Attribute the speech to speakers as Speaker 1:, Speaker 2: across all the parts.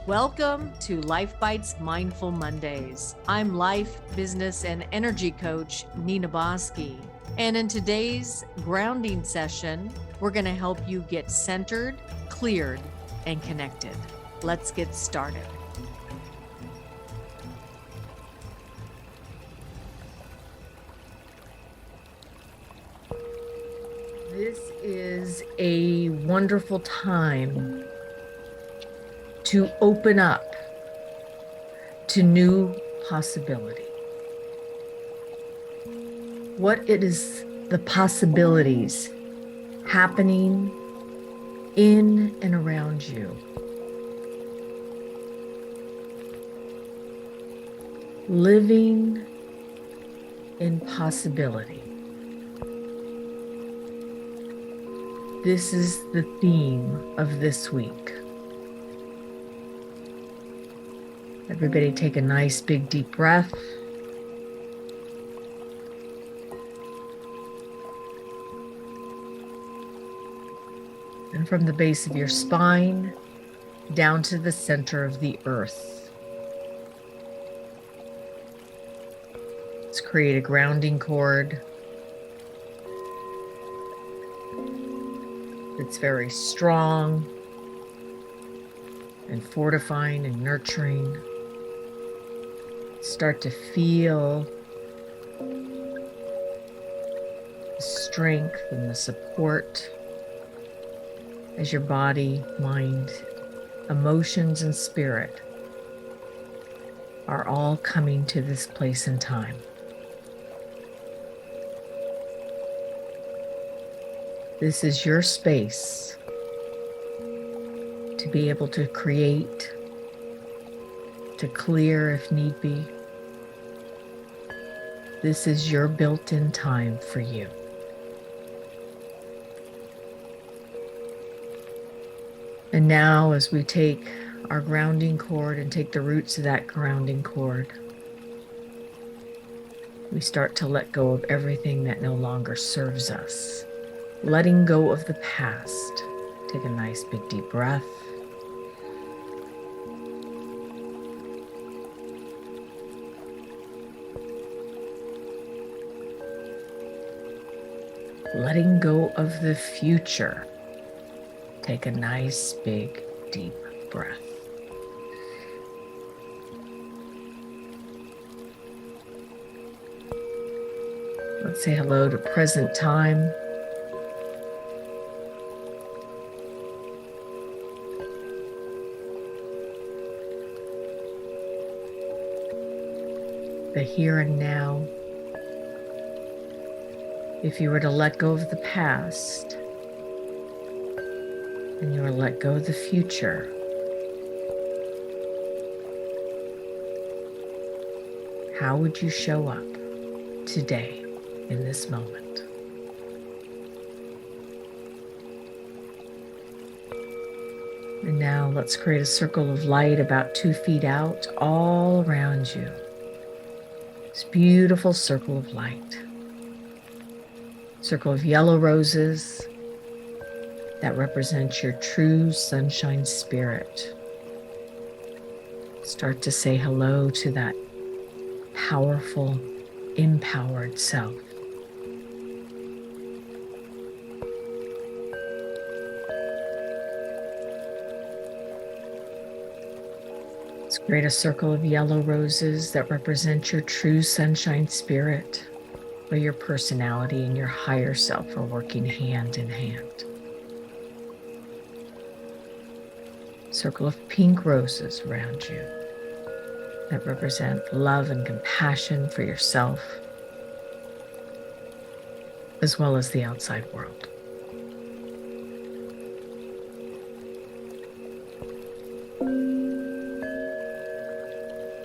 Speaker 1: Welcome to Life Bites Mindful Mondays. I'm life, business, and energy coach Nina Bosky. And in today's grounding session, we're going to help you get centered, cleared, and connected. Let's get started. This is a wonderful time to open up to new possibility. What it is, the possibilities happening in and around you. Living in possibility. This is the theme of this week. Everybody take a nice big deep breath. And from the base of your spine down to the center of the earth. Let's create a grounding cord. It's very strong and fortifying and nurturing. Start to feel the strength and the support as your body, mind, emotions, and spirit are all coming to this place and time. This is your space to be able to create, to clear if need be. This is your built-in time for you. And now as we take our grounding cord and take the roots of that grounding cord, we start to let go of everything that no longer serves us. Letting go of the past. Take a nice big deep breath. Letting go of the future. Take a nice big deep breath. Let's say hello to present time. The here and now. If you were to let go of the past and you were to let go of the future, how would you show up today in this moment? And now let's create a circle of light about 2 feet out all around you. This beautiful circle of light. Circle of yellow roses that represent your true sunshine spirit. Start to say hello to that powerful, empowered self. Let's create a circle of yellow roses that represent your true sunshine spirit, where your personality and your higher self are working hand in hand. Circle of pink roses around you that represent love and compassion for yourself, as well as the outside world.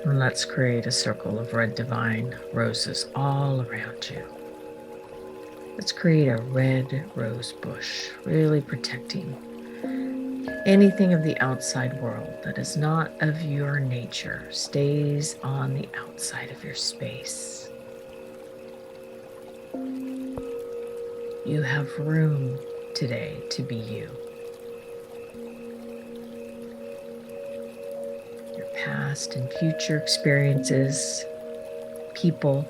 Speaker 1: And let's create a circle of red divine roses all around you. Let's create a red rose bush, really protecting anything of the outside world that is not of your nature, stays on the outside of your space. You have room today to be you. past and future experiences, people,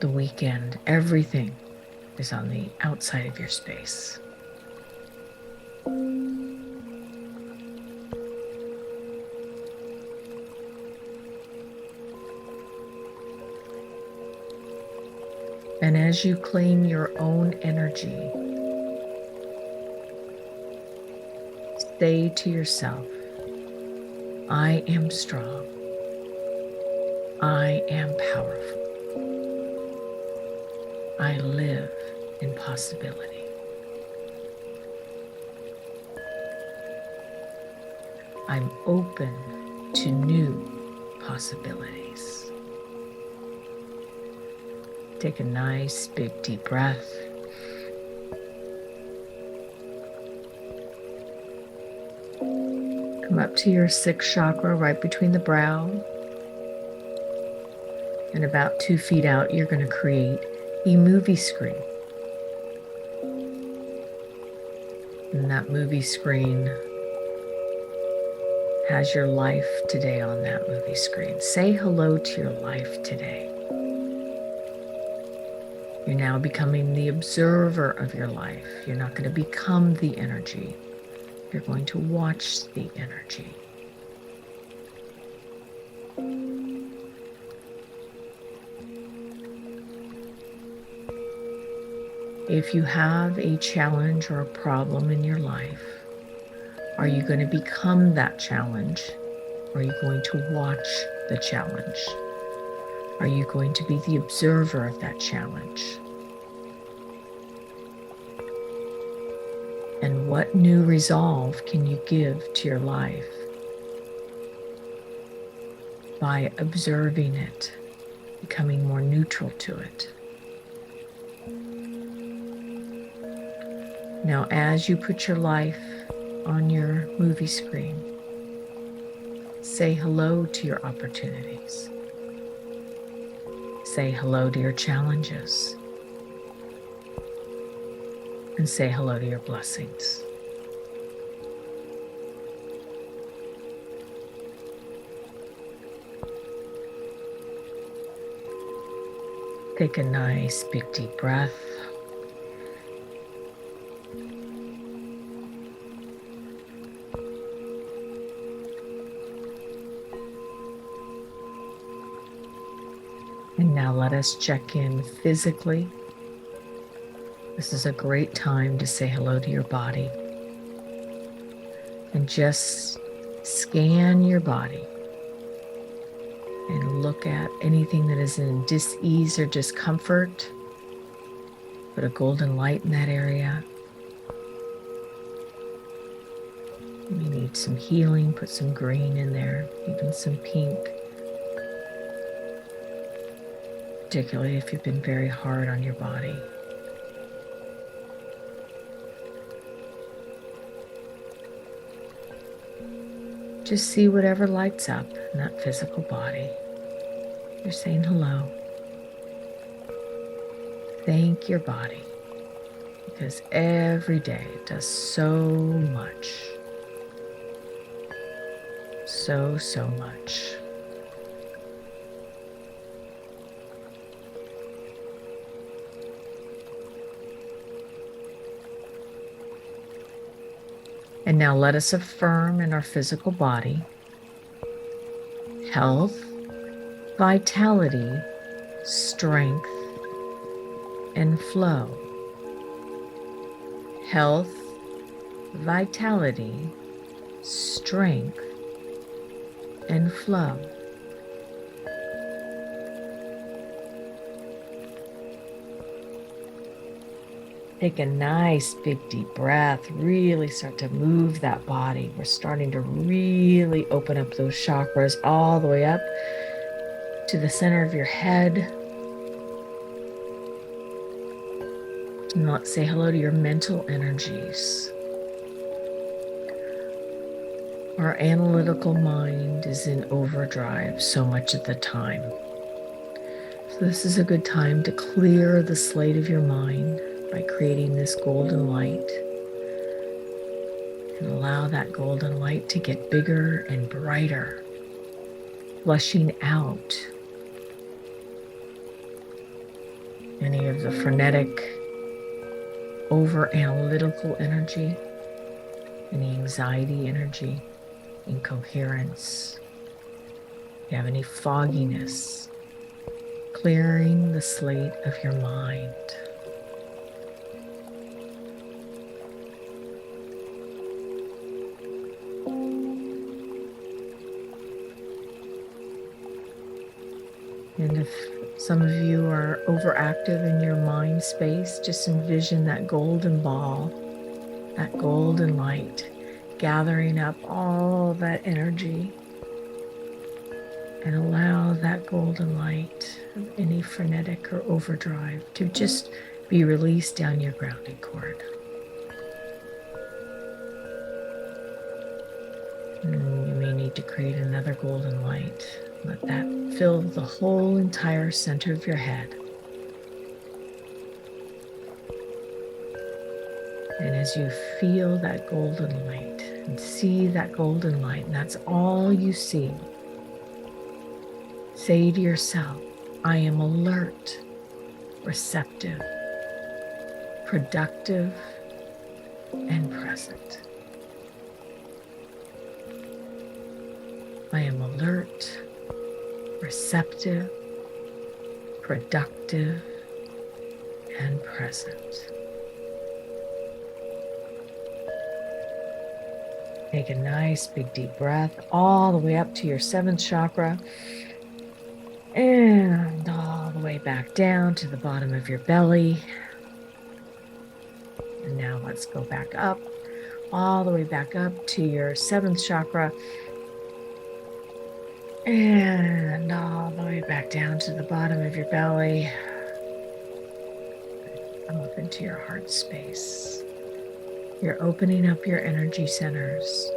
Speaker 1: the weekend, everything is on the outside of your space. And as you claim your own energy, say to yourself, I am strong. I am powerful. I live in possibility. I'm open to new possibilities. Take a nice, big, deep breath. Come up to your sixth chakra right between the brow. And about 2 feet out, you're going to create a movie screen. And that movie screen has your life today on that movie screen. Say hello to your life today. You're now becoming the observer of your life. You're not going to become the energy. You're going to watch the energy. If you have a challenge or a problem in your life, are you going to become that challenge? Or are you going to watch the challenge? Are you going to be the observer of that challenge? And what new resolve can you give to your life by observing it, becoming more neutral to it? Now, as you put your life on your movie screen, say hello to your opportunities. Say hello to your challenges. And say hello to your blessings. Take a nice, big, deep breath. And now let us check in physically. This is a great time to say hello to your body. And just scan your body and look at anything that is in dis-ease or discomfort. Put a golden light in that area. You need some healing, put some green in there, even some pink. Particularly if you've been very hard on your body. Just see whatever lights up in that physical body. You're saying hello. Thank your body, because every day it does so much. So much. And now let us affirm in our physical body health, vitality, strength, and flow. Health, vitality, strength, and flow. Take a nice big deep breath, really start to move that body. We're starting to really open up those chakras all the way up to the center of your head. And let's say hello to your mental energies. Our analytical mind is in overdrive so much of the time. So this is a good time to clear the slate of your mind by creating this golden light. And allow that golden light to get bigger and brighter, flushing out any of the frenetic, over-analytical energy, any anxiety energy, incoherence. If you have any fogginess, clearing the slate of your mind. And if some of you are overactive in your mind space, just envision that golden ball, that golden light, gathering up all that energy, and allow that golden light of any frenetic or overdrive to just be released down your grounding cord. And you may need to create another golden light. Let that fill the whole entire center of your head. And as you feel that golden light and see that golden light, and that's all you see, say to yourself, I am alert, receptive, productive, and present. I am alert, receptive, productive, and present. Take a nice big deep breath all the way up to your 7th chakra and all the way back down to the bottom of your belly. And now let's go back up, all the way back up to your 7th chakra and all the way back down to the bottom of your belly. Come up into your heart space. You're opening up your energy centers.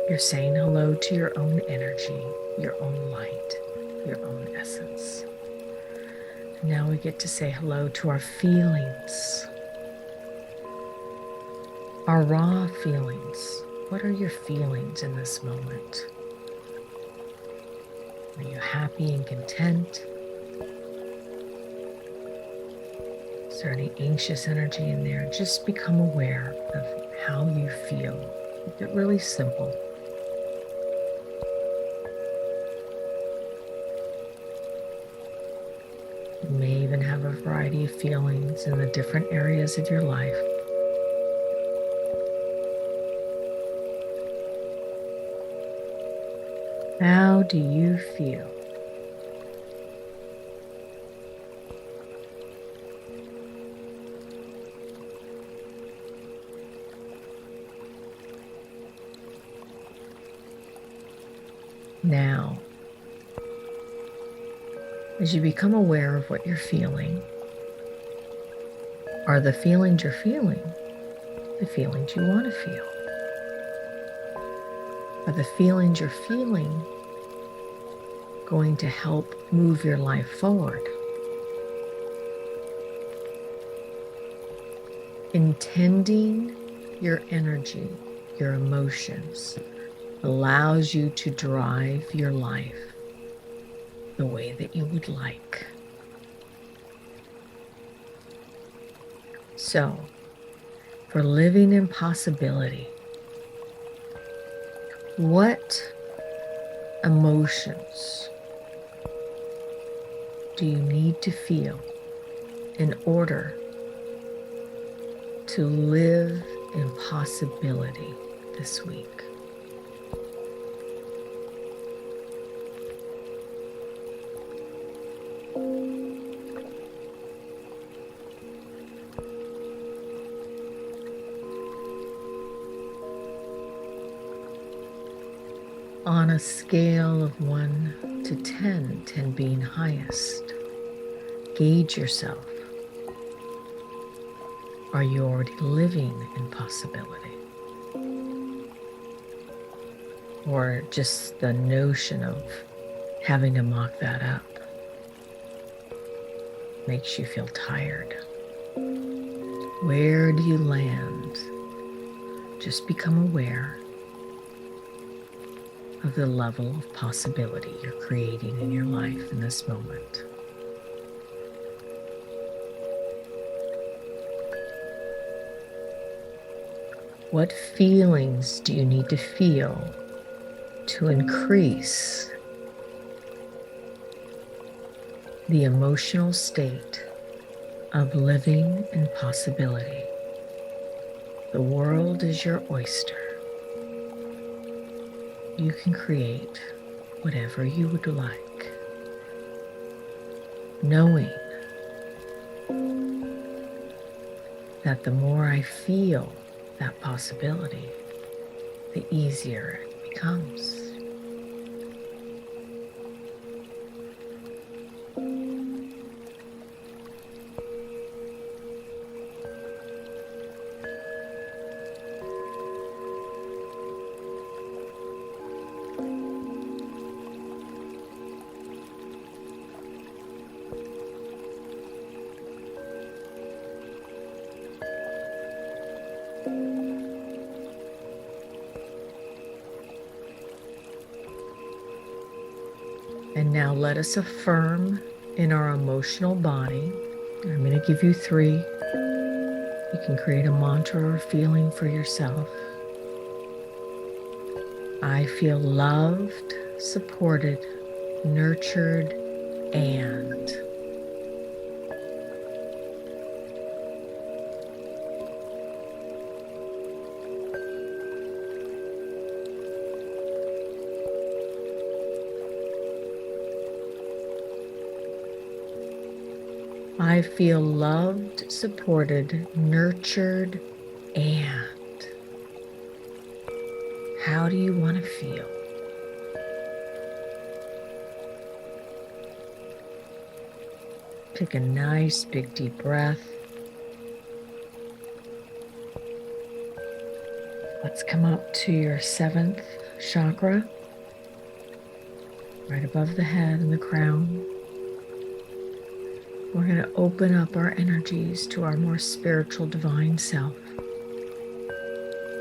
Speaker 1: You're saying hello to your own energy, your own light, your own essence. And now we get to say hello to our feelings, our raw feelings. What are your feelings in this moment? Are you happy and content? Is there any anxious energy in there? Just become aware of how you feel. Keep it really simple. You may even have a variety of feelings in the different areas of your life. How do you feel? Now, as you become aware of what you're feeling, are the feelings you're feeling the feelings you want to feel? Are the feelings you're feeling going to help move your life forward? Intending your energy, your emotions, allows you to drive your life the way that you would like. So, for living in possibility, what emotions do you need to feel in order to live in possibility this week? On a scale of 1 to 10, 10 being highest, gauge yourself. Are you already living in possibility? Or just the notion of having to mock that up makes you feel tired? Where do you land? just become aware of the level of possibility you're creating in your life in this moment. What feelings do you need to feel to increase the emotional state of living in possibility? The world is your oyster. You can create whatever you would like, knowing that the more I feel that possibility, the easier it becomes. And now let us affirm in our emotional body. I'm going to give you 3. You can create a mantra or feeling for yourself. I feel loved, supported, nurtured, and. I feel loved, supported, nurtured, and. How do you want to feel? Take a nice big deep breath. Let's come up to your 7th chakra, right above the head and the crown. We're going to open up our energies to our more spiritual divine self,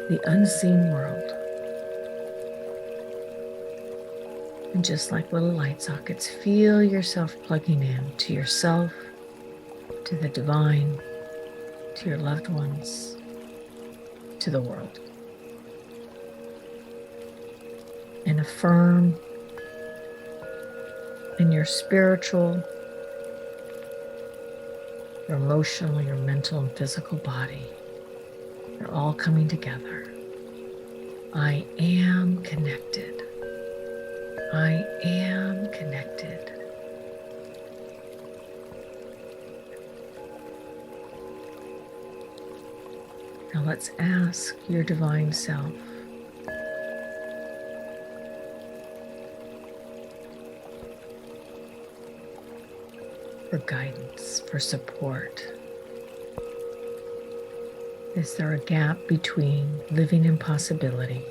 Speaker 1: the unseen world. And just like little light sockets, feel yourself plugging in to yourself, to the divine, to your loved ones, to the world. And affirm in your spiritual, your emotional, your mental and physical body. They're all coming together. I am connected. I am connected. Now let's ask your divine self for guidance, for support. Is there a gap between living in possibility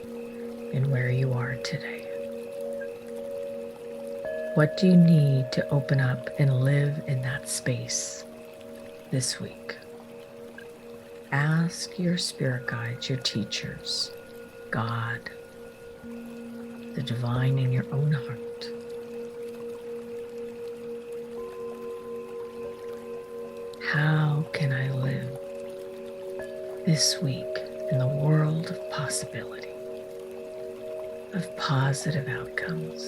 Speaker 1: and where you are today? What do you need to open up and live in that space this week? Ask your spirit guides, your teachers, God, the divine in your own heart. How can I live this week in the world of possibility, of positive outcomes?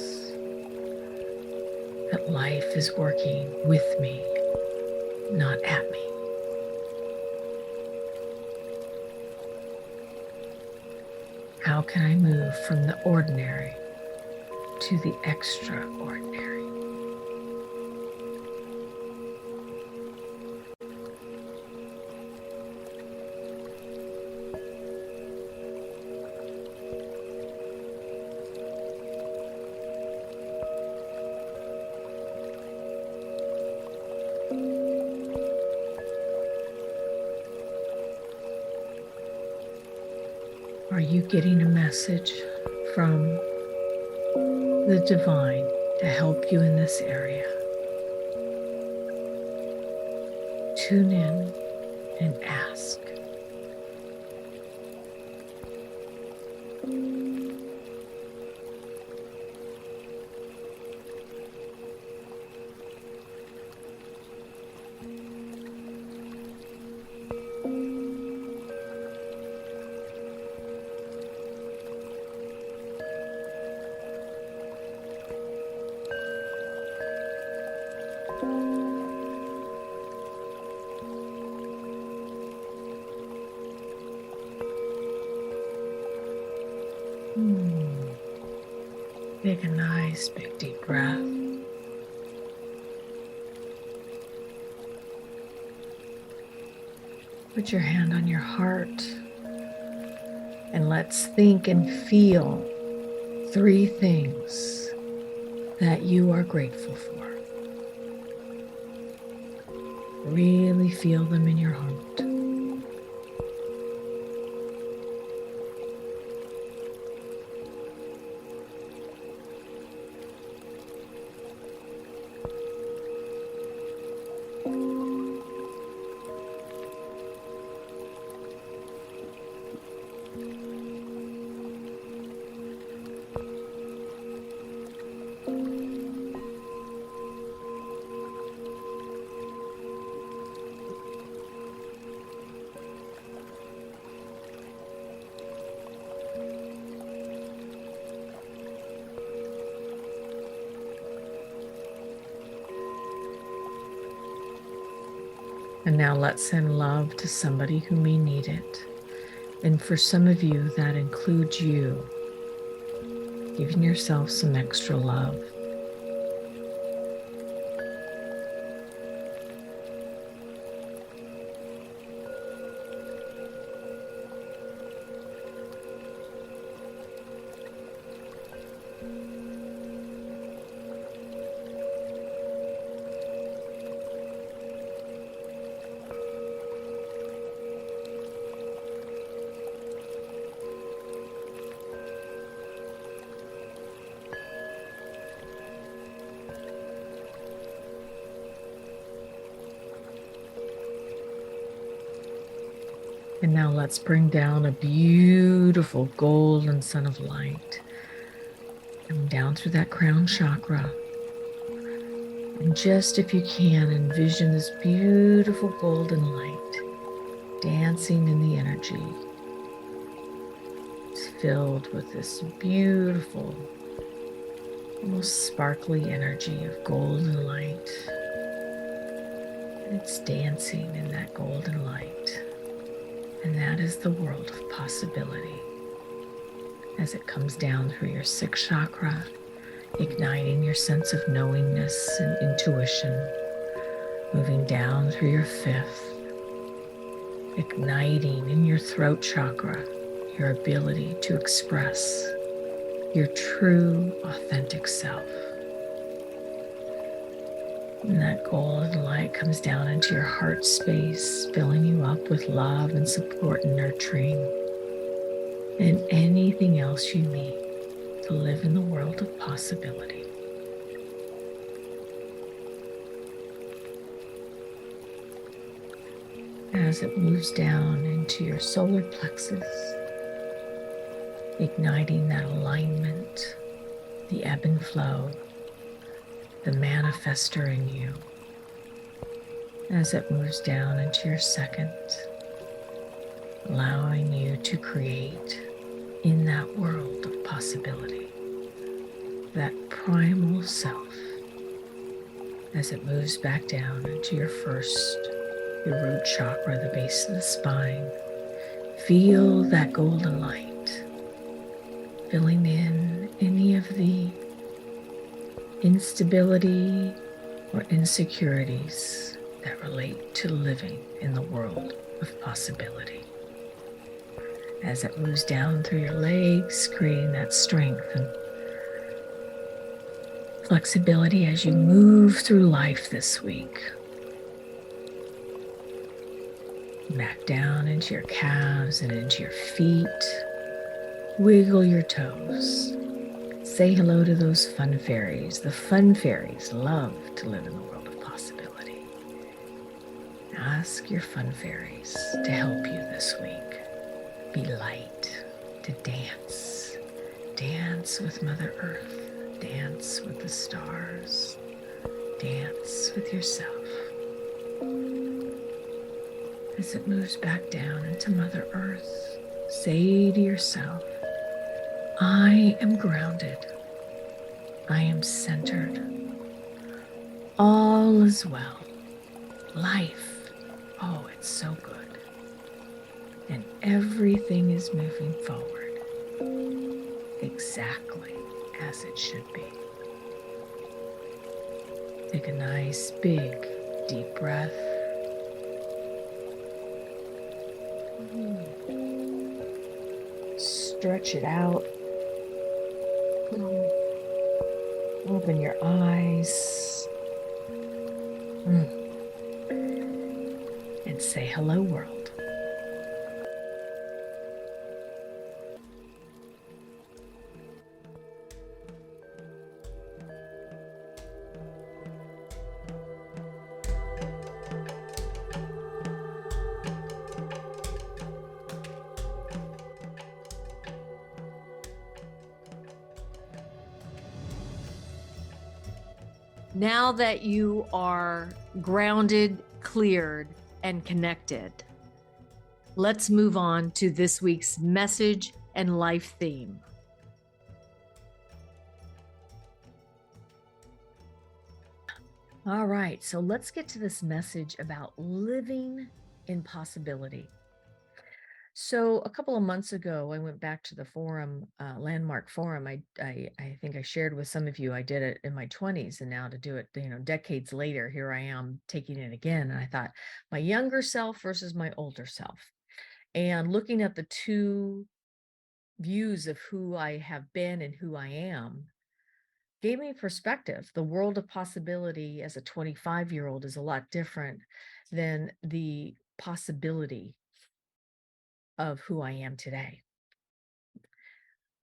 Speaker 1: That life is working with me, not at me. How can I move from the ordinary to the extraordinary? Are you getting a message from the divine to help you in this area? Tune in and ask. Take a nice big deep breath. Put your hand on your heart and let's think and feel 3 things that you are grateful for. Really feel them in your heart. And now let's send love to somebody who may need it. And for some of you, that includes you, giving yourself some extra love. And now let's bring down a beautiful golden sun of light. Come down through that crown chakra. And just if you can, envision this beautiful golden light dancing in the energy. It's filled with this beautiful, almost sparkly energy of golden light. And it's dancing in that golden light. And that is the world of possibility. As it comes down through your 6th chakra, igniting your sense of knowingness and intuition, moving down through your 5th, igniting in your throat chakra your ability to express your true, authentic self. And that golden light comes down into your heart space, filling you up with love and support and nurturing, and anything else you need to live in the world of possibility. As it moves down into your solar plexus, igniting that alignment, the ebb and flow, the manifester in you. As it moves down into your 2nd, allowing you to create in that world of possibility, that primal self. As it moves back down into your 1st, your root chakra, the base of the spine, feel that golden light filling in any of the instability or insecurities that relate to living in the world of possibility. As it moves down through your legs, creating that strength and flexibility as you move through life this week. Back down into your calves and into your feet. Wiggle your toes. Say hello to those fun fairies. The fun fairies love to live in the world of possibility. Ask your fun fairies to help you this week. Be light, to dance, dance with Mother Earth, dance with the stars, dance with yourself. As it moves back down into Mother Earth, say to yourself, I am grounded. I am centered. All is well. Life, oh, it's so good. And everything is moving forward exactly as it should be. Take a nice, big, deep breath. Stretch it out. Open your eyes. And say, hello, world.
Speaker 2: Now that you are grounded, cleared, and connected, let's move on to this week's message and life theme.
Speaker 1: All right, so let's get to this message about living in possibility. So a couple of months ago, I went back to the forum, landmark forum. I think I shared with some of you, I did it in my 20s, and now to do it, decades later, here I am taking it again. And I thought, my younger self versus my older self, and looking at the two views of who I have been and who I am, gave me perspective. The world of possibility as a 25-year-old is a lot different than the possibility of who I am today.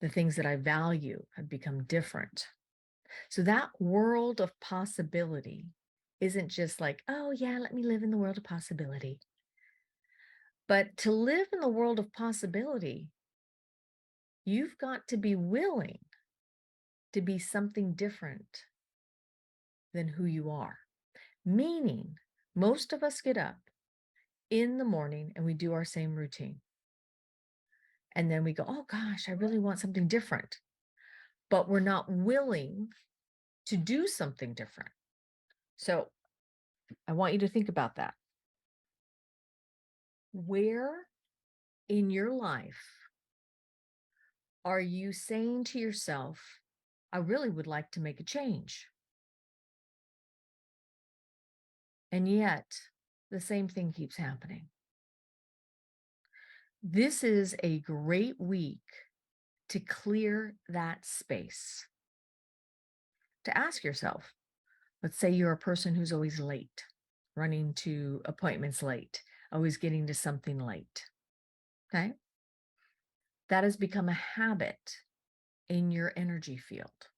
Speaker 1: The things that I value have become different. So that world of possibility isn't just like, oh yeah, let me live in the world of possibility. But to live in the world of possibility, you've got to be willing to be something different than who you are. Meaning, most of us get up in the morning and we do our same routine. And then we go, oh gosh, I really want something different. But we're not willing to do something different. So I want you to think about that. Where in your life are you saying to yourself, I really would like to make a change? And yet the same thing keeps happening. This is a great week to clear that space. To ask yourself, let's say you're a person who's always late, running to appointments late, always getting to something late. Okay. That has become a habit in your energy field.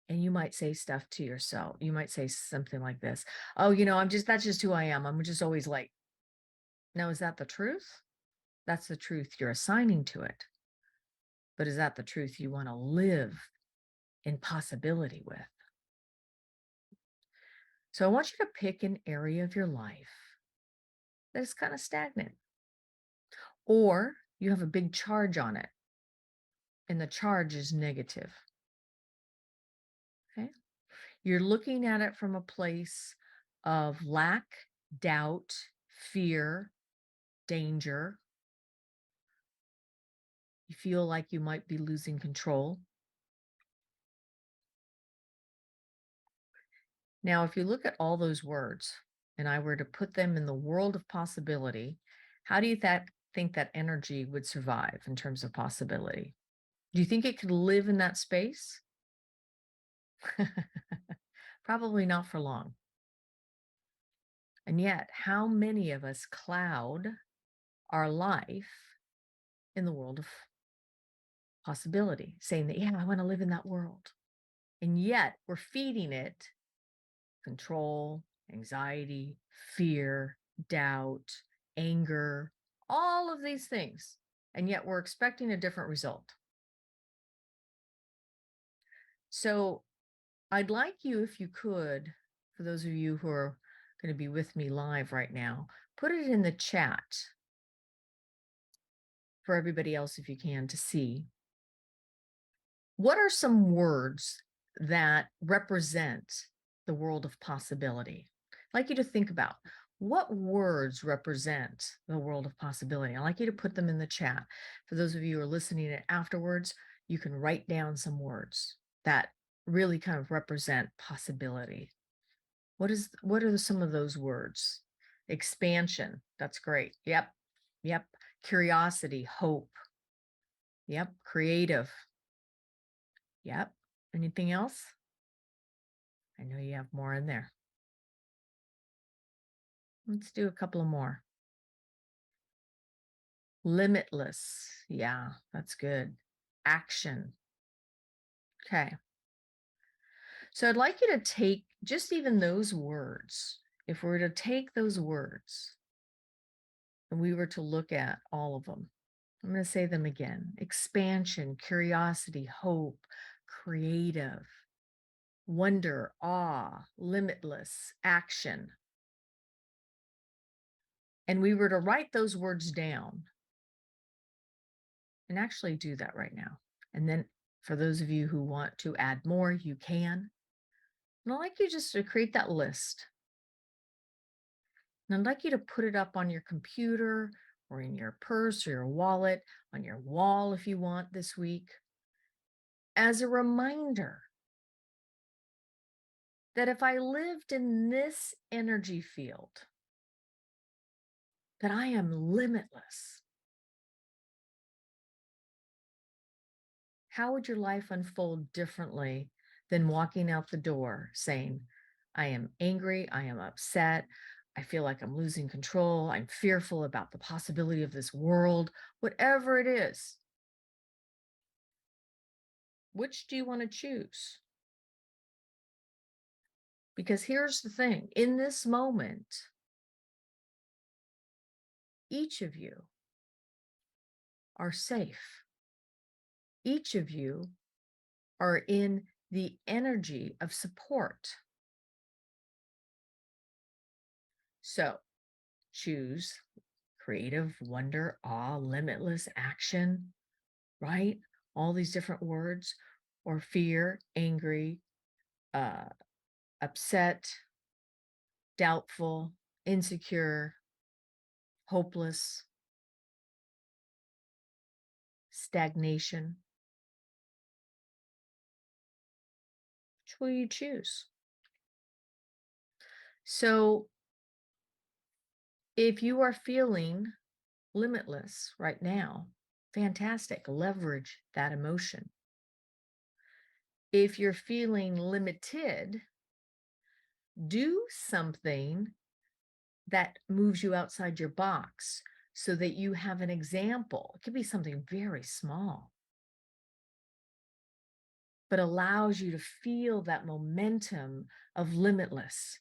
Speaker 1: And you might say stuff to yourself. You might say something like this. Oh, that's just who I am. I'm just always late. Now, is that the truth? That's the truth you're assigning to it. But is that the truth you want to live in possibility with? So I want you to pick an area of your life that is kind of stagnant, or you have a big charge on it and the charge is negative. Okay. You're looking at it from a place of lack, doubt, fear, danger. You feel like you might be losing control. Now, if you look at all those words and I were to put them in the world of possibility, how do you think that energy would survive in terms of possibility? Do you think it could live in that space? Probably not for long. And yet, how many of us cloud our life in the world of possibility, saying that, yeah, I want to live in that world. And yet we're feeding it control, anxiety, fear, doubt, anger, all of these things. And yet we're expecting a different result. So I'd like you, if you could, for those of you who are going to be with me live right now, put it in the chat for everybody else if you can to see. What are some words that represent the world of possibility? I'd like you to think about what words represent the world of possibility. I'd like you to put them in the chat. For those of you who are listening afterwards, you can write down some words that really kind of represent possibility. What are some of those words? Expansion. That's great. Yep. Yep. Curiosity, hope. Yep. Creative. Yep. Anything else? I know you have more in there. Let's do a couple of more. Limitless. Yeah, that's good. Action. Okay. So I'd like you to take just even those words. If we were to take those words and we were to look at all of them, I'm going to say them again: expansion, curiosity, hope, creative, wonder, awe, limitless, action. And we were to write those words down and actually do that right now. And then for those of you who want to add more, you can. And I'd like you just to create that list. And I'd like you to put it up on your computer or in your purse or your wallet, on your wall if you want this week, as a reminder that if I lived in this energy field, that I am limitless. How would your life unfold differently than walking out the door saying, I am angry, I am upset, I feel like I'm losing control, I'm fearful about the possibility of this world, whatever it is? Which do you want to choose? Because here's the thing, in this moment, each of you are safe. Each of you are in the energy of support. So choose creative, wonder, awe, limitless, action, right? All these different words, or fear, angry, uh, upset, doubtful, insecure, hopeless, stagnation. Which will you choose? So if you are feeling limitless right now, fantastic. Leverage that emotion. If you're feeling limited, do something that moves you outside your box so that you have an example. It could be something very small, but allows you to feel that momentum of limitless.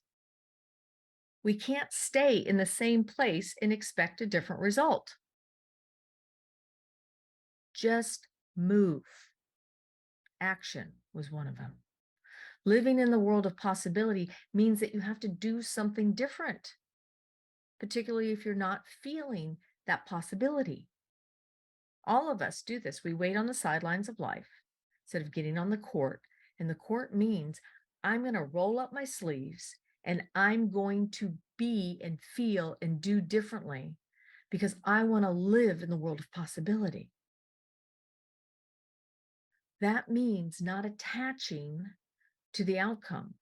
Speaker 1: We can't stay in the same place and expect a different result. Just move. Action was one of them. Living in the world of possibility means that you have to do something different, particularly if you're not feeling that possibility. All of us do this. We wait on the sidelines of life instead of getting on the court. And the court means I'm going to roll up my sleeves and I'm going to be and feel and do differently because I want to live in the world of possibility. That means not attaching to the outcome,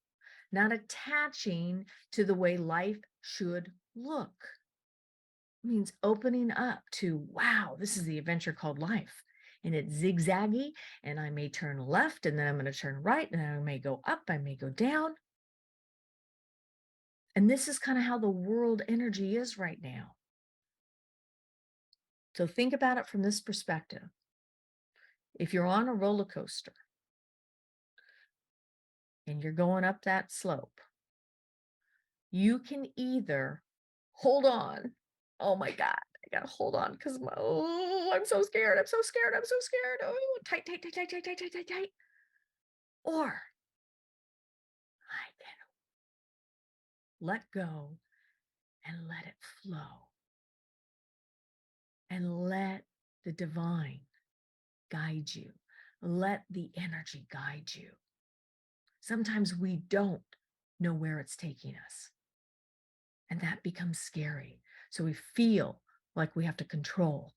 Speaker 1: not attaching to the way life should look. It means opening up to, wow, this is the adventure called life. And it's zigzaggy, and I may turn left, and then I'm going to turn right, and then I may go up, I may go down. And this is kind of how the world energy is right now. So think about it from this perspective. If you're on a roller coaster and you're going up that slope, you can either hold on. Oh my God, I got to hold on because I'm so scared. I'm so scared. I'm so scared. Oh, tight, tight, tight, tight, tight, tight, tight, tight, tight. or I can let go and let it flow and let the divine guide you. Let the energy guide you. Sometimes we don't know where it's taking us, and that becomes scary. So we feel like we have to control.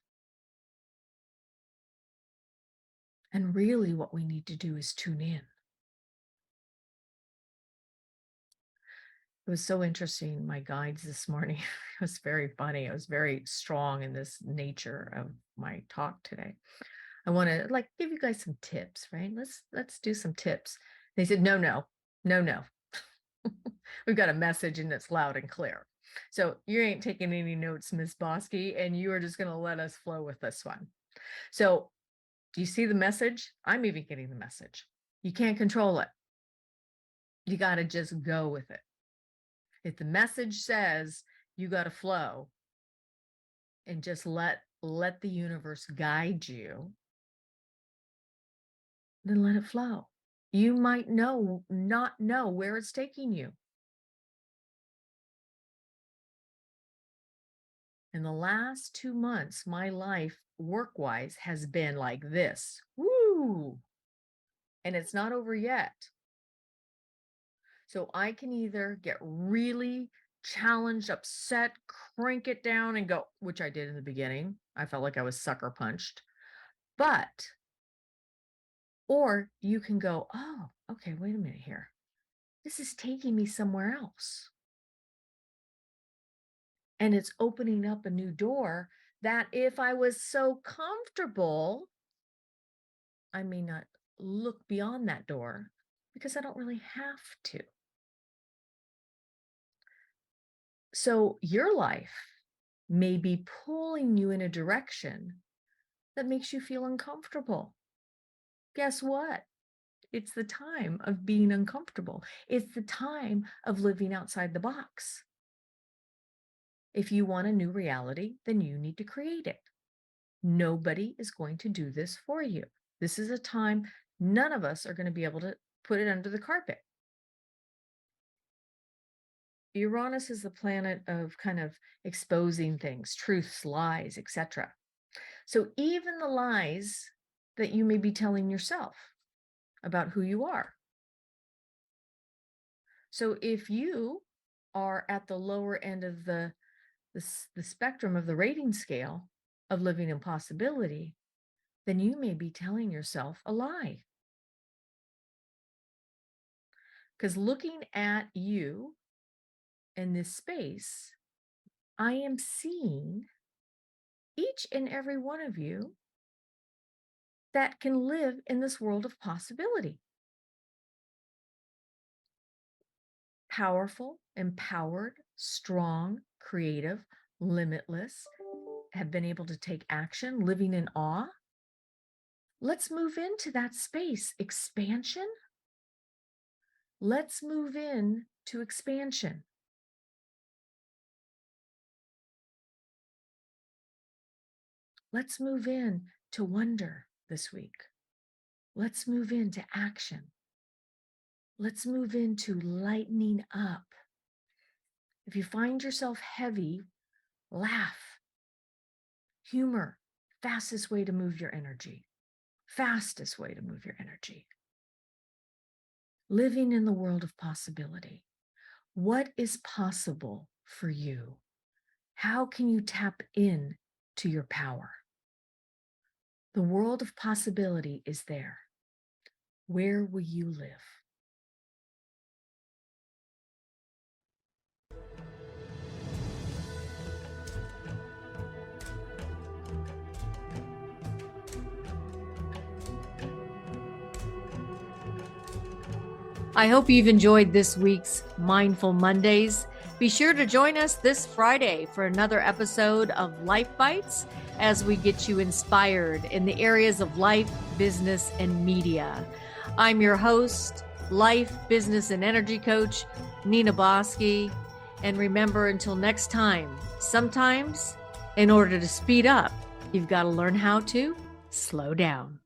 Speaker 1: And really, what we need to do is tune in. It was so interesting. My guides this morning, it was very funny. I was very strong in this nature of my talk today. I want to give you guys some tips, right? Let's do some tips. They said, no, no, no, no. We've got a message and it's loud and clear. So you ain't taking any notes, Miss Bosky, and you are just going to let us flow with this one. So do you see the message? I'm even getting the message. You can't control it. You got to just go with it. If the message says you got to flow and just let the universe guide you, then let it flow. You might not know where it's taking you. In the last 2 months, my life work-wise has been like this. Woo! And it's not over yet. So I can either get really challenged, upset, crank it down and go, which I did in the beginning. I felt like I was sucker punched. Or you can go, oh, okay, wait a minute here. This is taking me somewhere else. And it's opening up a new door that if I was so comfortable, I may not look beyond that door because I don't really have to. So your life may be pulling you in a direction that makes you feel uncomfortable. Guess what? It's the time of being uncomfortable. It's the time of living outside the box. If you want a new reality, then you need to create it. Nobody is going to do this for you. This is a time none of us are going to be able to put it under the carpet. Uranus is the planet of kind of exposing things, truths, lies, etc. So even the lies that you may be telling yourself about who you are. So if you are at the lower end of the spectrum of the rating scale of living in possibility, then you may be telling yourself a lie. Because looking at you in this space, I am seeing each and every one of you that can live in this world of possibility. Powerful, empowered, strong, creative, limitless, have been able to take action, living in awe. Let's move into that space. Expansion. Let's move in to expansion. Let's move in to wonder this week. Let's move into action. Let's move into lightening up. If you find yourself heavy, laugh. Humor, fastest way to move your energy. Fastest way to move your energy. Living in the world of possibility. What is possible for you? How can you tap in to your power? The world of possibility is there. Where will you live?
Speaker 2: I hope you've enjoyed this week's Mindful Mondays. Be sure to join us this Friday for another episode of Life Bites as we get you inspired in the areas of life, business, and media. I'm your host, life, business, and energy coach, Nina Bosky. And remember, until next time, sometimes in order to speed up, you've got to learn how to slow down.